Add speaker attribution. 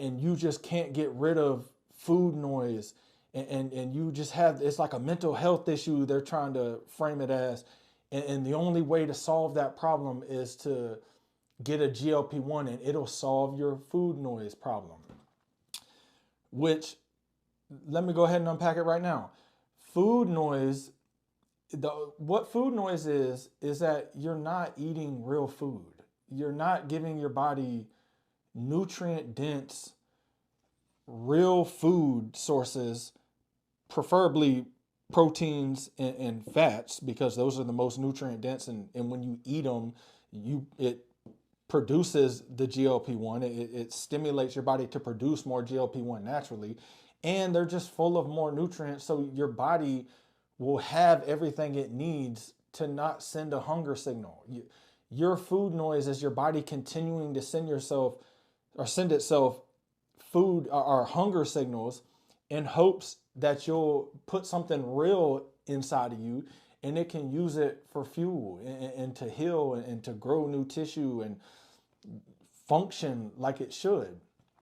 Speaker 1: and you just can't get rid of food noise, and you just have, it's like a mental health issue they're trying to frame it as, and the only way to solve that problem is to get a GLP-1 and it'll solve your food noise problem. Which, let me go ahead and unpack it right now. Food noise, what food noise is that you're not eating real food. You're not giving your body nutrient dense real food sources, preferably proteins and fats, because those are the most nutrient dense, and when you eat them, it produces the GLP-1. It stimulates your body to produce more GLP-1 naturally, and they're just full of more nutrients, so your body will have everything it needs to not send a hunger signal. Your food noise is your body continuing to send itself food or hunger signals in hopes that you'll put something real inside of you and it can use it for fuel and to heal and to grow new tissue and function like it should.